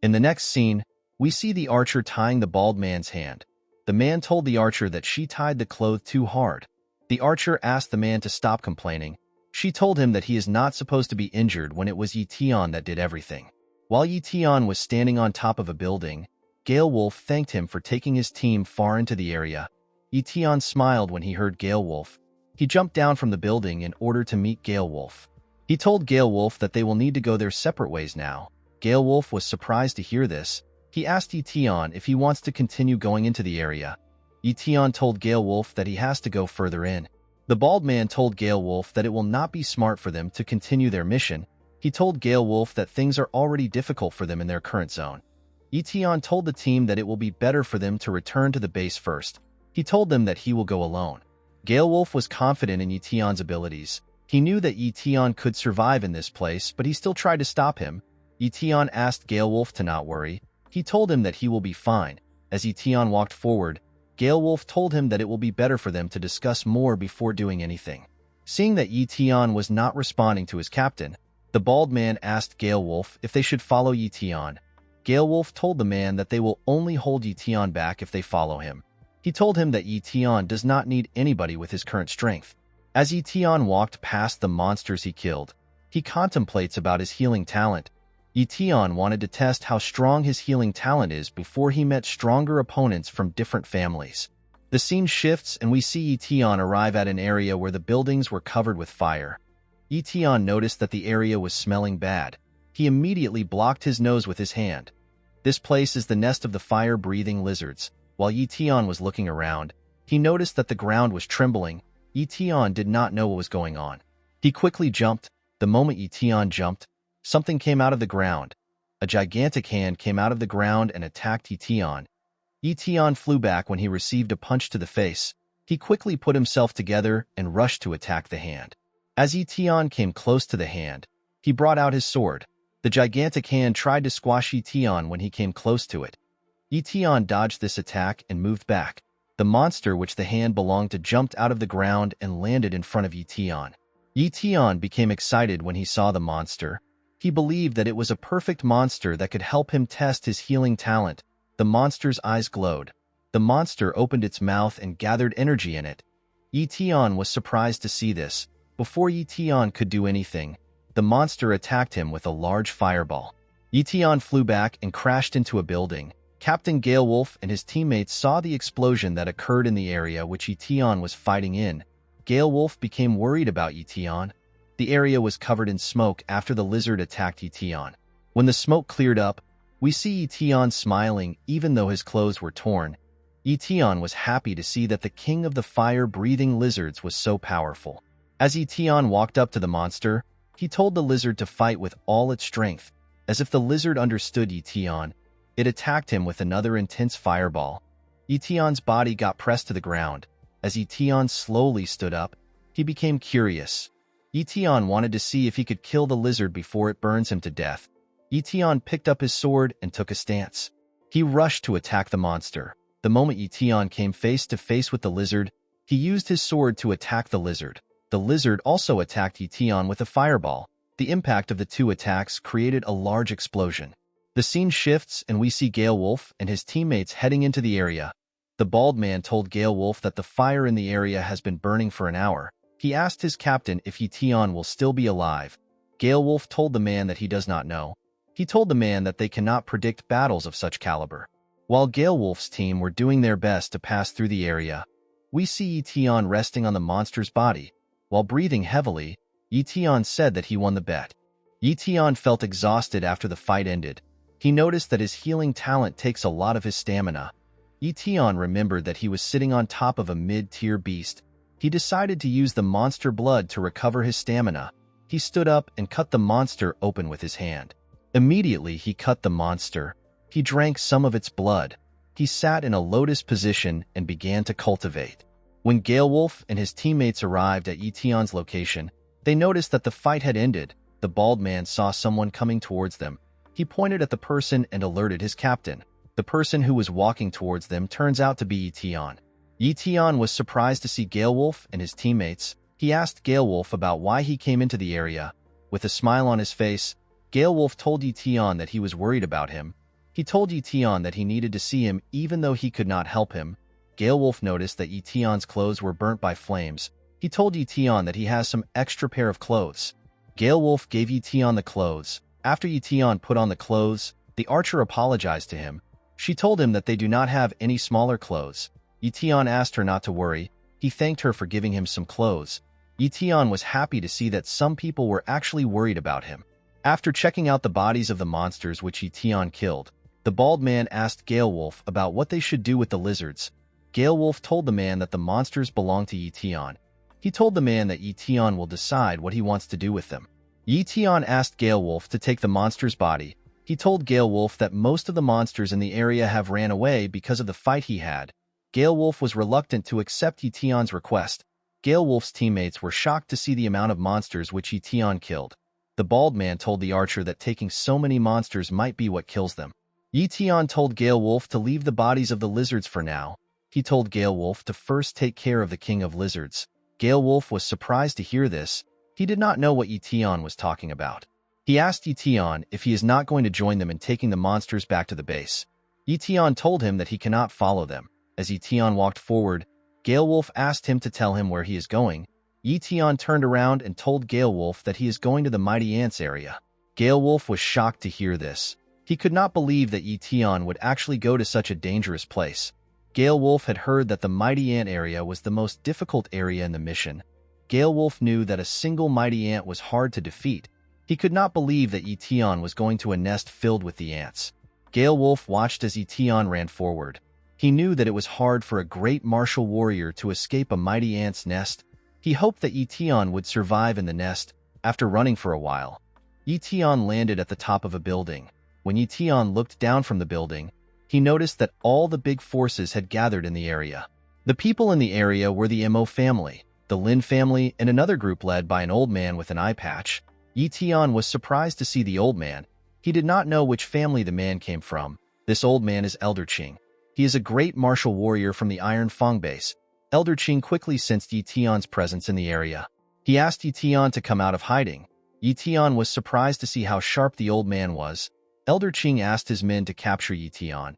In the next scene, we see the archer tying the bald man's hand. The man told the archer that she tied the cloth too hard. The archer asked the man to stop complaining. She told him that he is not supposed to be injured when it was Ye Tian that did everything. While Ye Tian was standing on top of a building, Gail Wolf thanked him for taking his team far into the area. Ye Tian smiled when he heard Gail Wolf. He jumped down from the building in order to meet Gail Wolf. He told Gail Wolf that they will need to go their separate ways now. Gail Wolf was surprised to hear this. He asked Ye Tian if he wants to continue going into the area. Ye Tian told Gail Wolf that he has to go further in. The bald man told Gail Wolf that it will not be smart for them to continue their mission. He told Gail Wolf that things are already difficult for them in their current zone. Ye Tian told the team that it will be better for them to return to the base first. He told them that he will go alone. Gail Wolf was confident in Ye Tian's abilities. He knew that Ye Tian could survive in this place, but he still tried to stop him. Ye Tian asked Gail Wolf to not worry. He told him that he will be fine. As Ye Tian walked forward, Gail Wolf told him that it will be better for them to discuss more before doing anything. Seeing that Ye Tian was not responding to his captain, the bald man asked Gail Wolf if they should follow Ye Tian. Gail Wolf told the man that they will only hold Ye Tian back if they follow him. He told him that Ye Tian does not need anybody with his current strength. As Ye Tian walked past the monsters he killed, he contemplates about his healing talent. Ye Tian wanted to test how strong his healing talent is before he met stronger opponents from different families. The scene shifts and we see Ye Tian arrive at an area where the buildings were covered with fire. Ye Tian noticed that the area was smelling bad. He immediately blocked his nose with his hand. This place is the nest of the fire-breathing lizards. While Ye Tian was looking around, he noticed that the ground was trembling. Ye Tian did not know what was going on. He quickly jumped. The moment Ye Tian jumped, something came out of the ground. A gigantic hand came out of the ground and attacked Ye Tian. Ye Tian flew back when he received a punch to the face. He quickly put himself together and rushed to attack the hand. As Ye Tian came close to the hand, he brought out his sword. The gigantic hand tried to squash Ye Tian when he came close to it. Ye Tian dodged this attack and moved back. The monster which the hand belonged to jumped out of the ground and landed in front of Ye Tian. Ye Tian became excited when he saw the monster. He believed that it was a perfect monster that could help him test his healing talent. The monster's eyes glowed. The monster opened its mouth and gathered energy in it. Ye Tian was surprised to see this. Before Ye Tian could do anything, the monster attacked him with a large fireball. Ye Tian flew back and crashed into a building. Captain Gail Wolf and his teammates saw the explosion that occurred in the area which Ye Tian was fighting in. Gail Wolf became worried about Ye Tian. The area was covered in smoke after the lizard attacked Ye Tian. When the smoke cleared up, we see Ye Tian smiling even though his clothes were torn. Ye Tian was happy to see that the king of the fire-breathing lizards was so powerful. As Ye Tian walked up to the monster, he told the lizard to fight with all its strength. As if the lizard understood Ye Tian, it attacked him with another intense fireball. Ye Tian's body got pressed to the ground. As Ye Tian slowly stood up, he became curious. Ye Tian wanted to see if he could kill the lizard before it burns him to death. Ye Tian picked up his sword and took a stance. He rushed to attack the monster. The moment Ye Tian came face to face with the lizard, he used his sword to attack the lizard. The lizard also attacked Ye Tian with a fireball. The impact of the two attacks created a large explosion. The scene shifts and we see Gail Wolf and his teammates heading into the area. The bald man told Gail Wolf that the fire in the area has been burning for an hour. He asked his captain if Ye Tian will still be alive. Gail Wolf told the man that he does not know. He told the man that they cannot predict battles of such caliber. While Gail Wolf's team were doing their best to pass through the area, we see Ye Tian resting on the monster's body. While breathing heavily, Ye Tian said that he won the bet. Ye Tian felt exhausted after the fight ended. He noticed that his healing talent takes a lot of his stamina. Ye Tian remembered that he was sitting on top of a mid-tier beast. He decided to use the monster blood to recover his stamina. He stood up and cut the monster open with his hand. Immediately, he cut the monster. He drank some of its blood. He sat in a lotus position and began to cultivate. When Gail Wolf and his teammates arrived at Ye Tian's location, they noticed that the fight had ended. The bald man saw someone coming towards them. He pointed at the person and alerted his captain. The person who was walking towards them turns out to be Ye Tian. Ye Tian was surprised to see Gail Wolf and his teammates. He asked Gail Wolf about why he came into the area. With a smile on his face, Gail Wolf told Ye Tian that he was worried about him. He told Ye Tian that he needed to see him even though he could not help him. Gail Wolf noticed that Ye Tian's clothes were burnt by flames. He told Ye Tian that he has some extra pair of clothes. Gail Wolf gave Ye Tian the clothes. After Ye Tian put on the clothes, the archer apologized to him. She told him that they do not have any smaller clothes. Ye Tian asked her not to worry. He thanked her for giving him some clothes. Ye Tian was happy to see that some people were actually worried about him. After checking out the bodies of the monsters which Ye Tian killed, the bald man asked Gail Wolf about what they should do with the lizards. Gail Wolf told the man that the monsters belong to Ye Tian. He told the man that Ye Tian will decide what he wants to do with them. Ye Tian asked Gail Wolf to take the monster's body. He told Gail Wolf that most of the monsters in the area have ran away because of the fight he had. Gail Wolf was reluctant to accept Ye Tian's request. Gail Wolf's teammates were shocked to see the amount of monsters which Ye Tian killed. The bald man told the archer that taking so many monsters might be what kills them. Ye Tian told Gail Wolf to leave the bodies of the lizards for now. He told Gail Wolf to first take care of the king of lizards. Gail Wolf was surprised to hear this. He did not know what Ye Tian was talking about. He asked Ye Tian if he is not going to join them in taking the monsters back to the base. Ye Tian told him that he cannot follow them. As Ye Tian walked forward, Gail Wolf asked him to tell him where he is going. Ye Tian turned around and told Gail Wolf that he is going to the Mighty Ants area. Gail Wolf was shocked to hear this. He could not believe that Ye Tian would actually go to such a dangerous place. Gail Wolf had heard that the Mighty Ant area was the most difficult area in the mission. Gail Wolf knew that a single Mighty Ant was hard to defeat. He could not believe that Ye Tian was going to a nest filled with the ants. Gail Wolf watched as Ye Tian ran forward. He knew that it was hard for a great martial warrior to escape a mighty ant's nest. He hoped that Ye Tian would survive in the nest. After running for a while, Ye Tian landed at the top of a building. When Ye Tian looked down from the building, he noticed that all the big forces had gathered in the area. The people in the area were the Mo family, the Lin family, and another group led by an old man with an eye patch. Ye Tian was surprised to see the old man. He did not know which family the man came from. This old man is Elder Qing. He is a great martial warrior from the Iron Fang base. Elder Qing quickly sensed Ye Tian's presence in the area. He asked Ye Tian to come out of hiding. Ye Tian was surprised to see how sharp the old man was. Elder Qing asked his men to capture Ye Tian.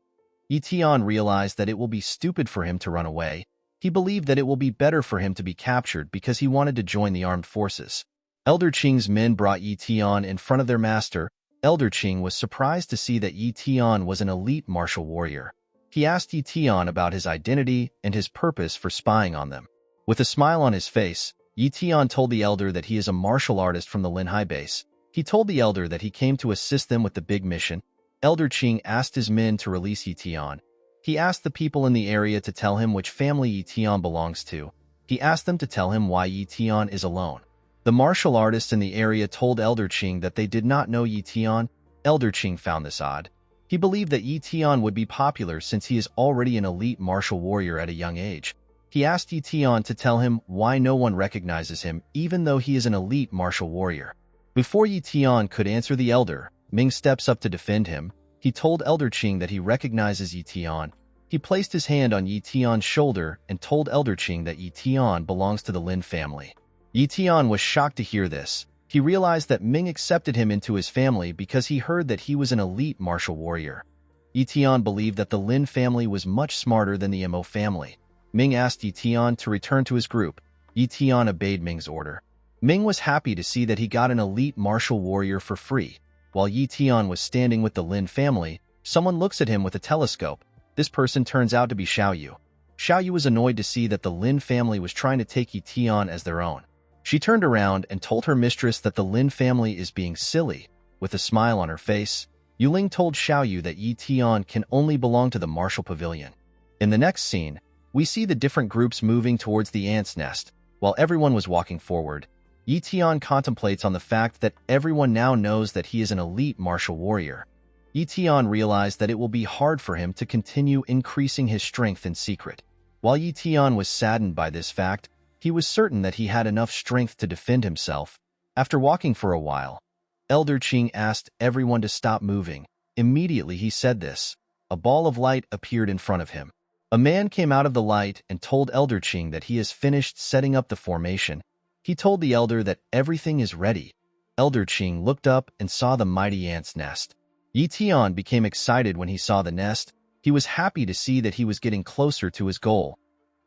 Ye Tian realized that it will be stupid for him to run away. He believed that it will be better for him to be captured because he wanted to join the armed forces. Elder Qing's men brought Ye Tian in front of their master. Elder Qing was surprised to see that Ye Tian was an elite martial warrior. He asked Ye Tian about his identity and his purpose for spying on them. With a smile on his face, Ye Tian told the elder that he is a martial artist from the Linhai base. He told the elder that he came to assist them with the big mission. Elder Qing asked his men to release Ye Tian. He asked the people in the area to tell him which family Ye Tian belongs to. He asked them to tell him why Ye Tian is alone. The martial artists in the area told Elder Qing that they did not know Ye Tian. Elder Qing found this odd. He believed that Ye Tian would be popular since he is already an elite martial warrior at a young age. He asked Ye Tian to tell him why no one recognizes him even though he is an elite martial warrior. Before Ye Tian could answer the elder, Ming steps up to defend him. He told Elder Qing that he recognizes Ye Tian. He placed his hand on Ye Tian's shoulder and told Elder Qing that Ye Tian belongs to the Lin family. Ye Tian was shocked to hear this. He realized that Ming accepted him into his family because he heard that he was an elite martial warrior. Ye Tian believed that the Lin family was much smarter than the Mo family. Ming asked Ye Tian to return to his group. Ye Tian obeyed Ming's order. Ming was happy to see that he got an elite martial warrior for free. While Ye Tian was standing with the Lin family, someone looks at him with a telescope. This person turns out to be Xiaoyu. Xiaoyu was annoyed to see that the Lin family was trying to take Ye Tian as their own. She turned around and told her mistress that the Lin family is being silly. With a smile on her face, Yuling told Xiaoyu that Ye Tian can only belong to the martial pavilion. In the next scene, we see the different groups moving towards the ant's nest. While everyone was walking forward, Ye Tian contemplates on the fact that everyone now knows that he is an elite martial warrior. Ye Tian realized that it will be hard for him to continue increasing his strength in secret. While Ye Tian was saddened by this fact, he was certain that he had enough strength to defend himself. After walking for a while, Elder Qing asked everyone to stop moving. Immediately he said this. A ball of light appeared in front of him. A man came out of the light and told Elder Qing that he has finished setting up the formation. He told the elder that everything is ready. Elder Qing looked up and saw the mighty ant's nest. Ye Tian became excited when he saw the nest. He was happy to see that he was getting closer to his goal.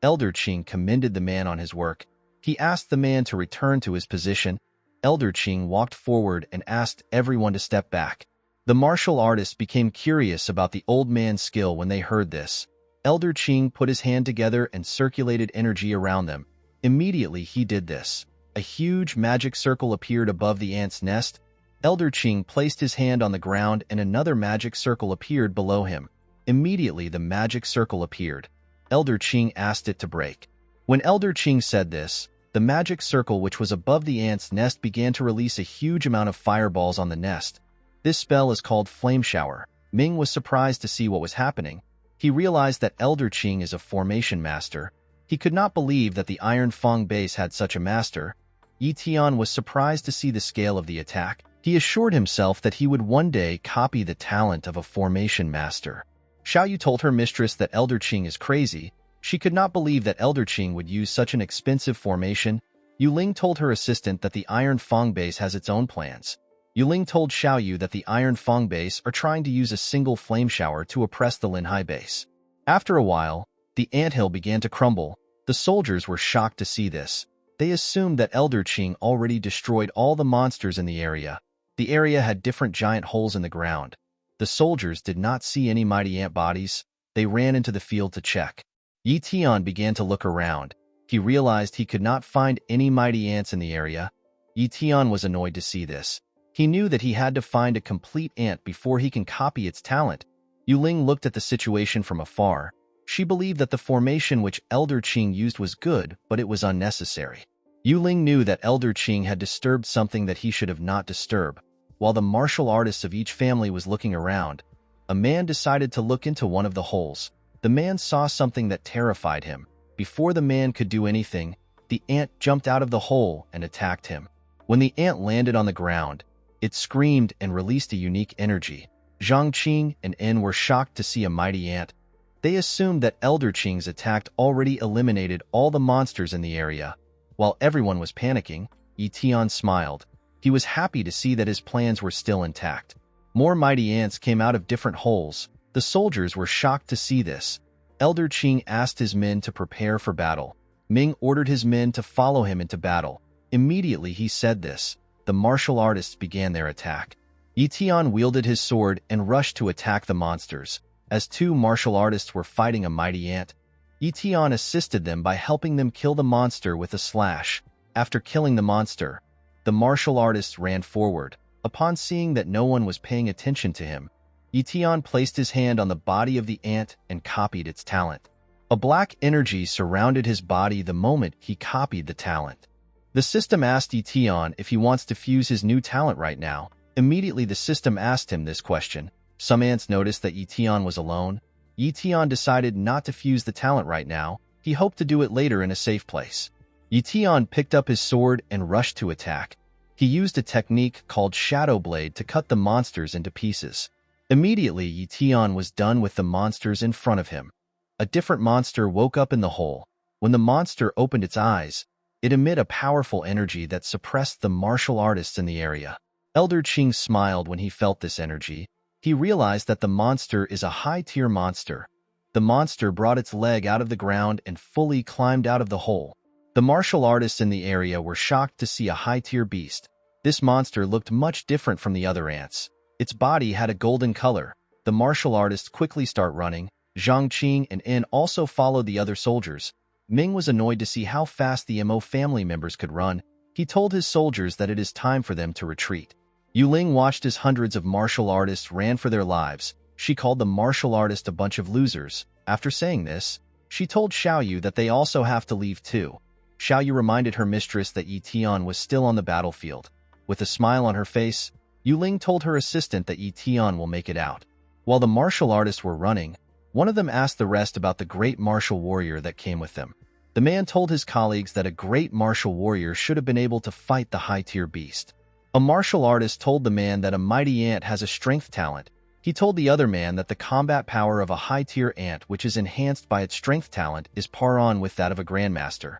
Elder Qing commended the man on his work. He asked the man to return to his position. Elder Qing walked forward and asked everyone to step back. The martial artists became curious about the old man's skill when they heard this. Elder Qing put his hand together and circulated energy around them. Immediately he did this. A huge magic circle appeared above the ant's nest. Elder Qing placed his hand on the ground and another magic circle appeared below him. Immediately the magic circle appeared. Elder Qing asked it to break. When Elder Qing said this, the magic circle which was above the ant's nest began to release a huge amount of fireballs on the nest. This spell is called Flame Shower. Ming was surprised to see what was happening. He realized that Elder Qing is a formation master. He could not believe that the Iron Fang base had such a master. Ye Tian was surprised to see the scale of the attack. He assured himself that he would one day copy the talent of a formation master. Xiao Yu told her mistress that Elder Qing is crazy. She could not believe that Elder Qing would use such an expensive formation. Yu Ling told her assistant that the Iron Fang base has its own plans. Yu Ling told Xiao Yu that the Iron Fang base are trying to use a single flame shower to oppress the Linhai base. After a while, the anthill began to crumble. The soldiers were shocked to see this. They assumed that Elder Qing already destroyed all the monsters in the area. The area had different giant holes in the ground. The soldiers did not see any mighty ant bodies. They ran into the field to check. Ye Tian began to look around. He realized he could not find any mighty ants in the area. Ye Tian was annoyed to see this. He knew that he had to find a complete ant before he can copy its talent. Yu Ling looked at the situation from afar. She believed that the formation which Elder Qing used was good, but it was unnecessary. Yu Ling knew that Elder Qing had disturbed something that he should have not disturbed. While the martial artists of each family was looking around, a man decided to look into one of the holes. The man saw something that terrified him. Before the man could do anything, the ant jumped out of the hole and attacked him. When the ant landed on the ground, it screamed and released a unique energy. Zhang Qing and En were shocked to see a mighty ant. They assumed that Elder Qing's attack already eliminated all the monsters in the area. While everyone was panicking, Ye Tian smiled. He was happy to see that his plans were still intact. More mighty ants came out of different holes. The soldiers were shocked to see this. Elder Qing asked his men to prepare for battle. Ming ordered his men to follow him into battle. Immediately he said this. The martial artists began their attack. Ye Tian wielded his sword and rushed to attack the monsters. As two martial artists were fighting a mighty ant, Ye Tian assisted them by helping them kill the monster with a slash. After killing the monster, the martial artists ran forward. Upon seeing that no one was paying attention to him, Ye Tian placed his hand on the body of the ant and copied its talent. A black energy surrounded his body the moment he copied the talent. The system asked Ye Tian if he wants to fuse his new talent right now. Immediately the system asked him this question. Some ants noticed that Ye Tian was alone. Ye Tian decided not to fuse the talent right now. He hoped to do it later in a safe place. Ye Tian picked up his sword and rushed to attack. He used a technique called Shadow Blade to cut the monsters into pieces. Immediately, Ye Tian was done with the monsters in front of him. A different monster woke up in the hole. When the monster opened its eyes, it emitted a powerful energy that suppressed the martial artists in the area. Elder Qing smiled when he felt this energy. He realized that the monster is a high-tier monster. The monster brought its leg out of the ground and fully climbed out of the hole. The martial artists in the area were shocked to see a high-tier beast. This monster looked much different from the other ants. Its body had a golden color. The martial artists quickly start running. Zhang Qing and En also followed the other soldiers. Ming was annoyed to see how fast the Mo family members could run. He told his soldiers that it is time for them to retreat. Yu Ling watched as hundreds of martial artists ran for their lives. She called the martial artists a bunch of losers. After saying this, she told Xiao Yu that they also have to leave too. Xiao Yu reminded her mistress that Ye Tian was still on the battlefield. With a smile on her face, Yu Ling told her assistant that Ye Tian will make it out. While the martial artists were running, one of them asked the rest about the great martial warrior that came with them. The man told his colleagues that a great martial warrior should have been able to fight the high-tier beast. A martial artist told the man that a mighty ant has a strength talent. He told the other man that the combat power of a high-tier ant, which is enhanced by its strength talent, is par on with that of a grandmaster.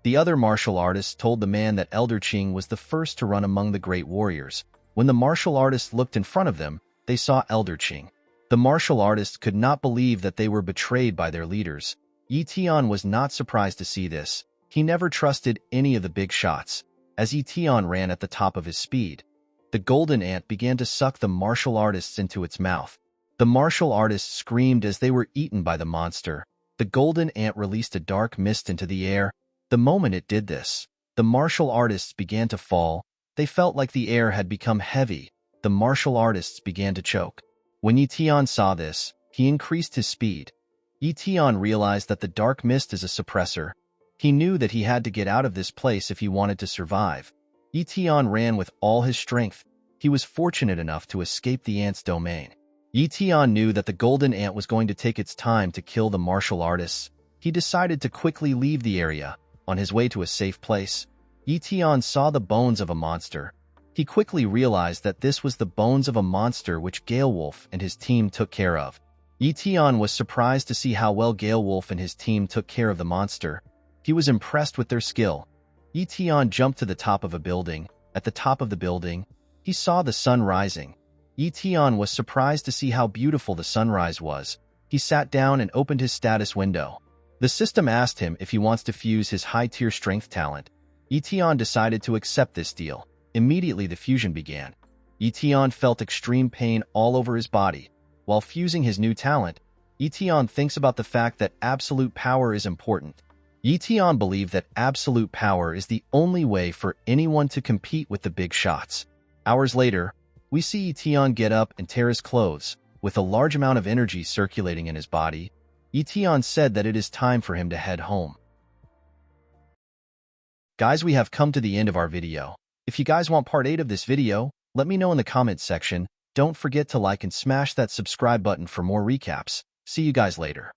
The other martial artist told the man that Elder Qing was the first to run among the great warriors. When the martial artist looked in front of them, they saw Elder Qing. The martial artists could not believe that they were betrayed by their leaders. Ye Tian was not surprised to see this. He never trusted any of the big shots. As Ye Tian ran at the top of his speed, the golden ant began to suck the martial artists into its mouth. The martial artists screamed as they were eaten by the monster. The golden ant released a dark mist into the air. The moment it did this, the martial artists began to fall. They felt like the air had become heavy. The martial artists began to choke. When Ye Tian saw this, he increased his speed. Ye Tian realized that the dark mist is a suppressor. He knew that he had to get out of this place if he wanted to survive. Ye Tian ran with all his strength. He was fortunate enough to escape the ant's domain. Ye Tian knew that the golden ant was going to take its time to kill the martial artists. He decided to quickly leave the area. On his way to a safe place, Ye Tian saw the bones of a monster. He quickly realized that this was the bones of a monster which Gail Wolf and his team took care of. Ye Tian was surprised to see how well Gail Wolf and his team took care of the monster. He was impressed with their skill. Ye Tian jumped to the top of a building. At the top of the building, he saw the sun rising. Ye Tian was surprised to see how beautiful the sunrise was. He sat down and opened his status window. The system asked him if he wants to fuse his high-tier strength talent. Ye Tian decided to accept this deal. Immediately the fusion began. Ye Tian felt extreme pain all over his body. While fusing his new talent, Ye Tian thinks about the fact that absolute power is important. Ye Tian believed that absolute power is the only way for anyone to compete with the big shots. Hours later, we see Ye Tian get up and tear his clothes. With a large amount of energy circulating in his body, Ye Tian said that it is time for him to head home. Guys, we have come to the end of our video. If you guys want part 8 of this video, let me know in the comments section. Don't forget to like and smash that subscribe button for more recaps. See you guys later.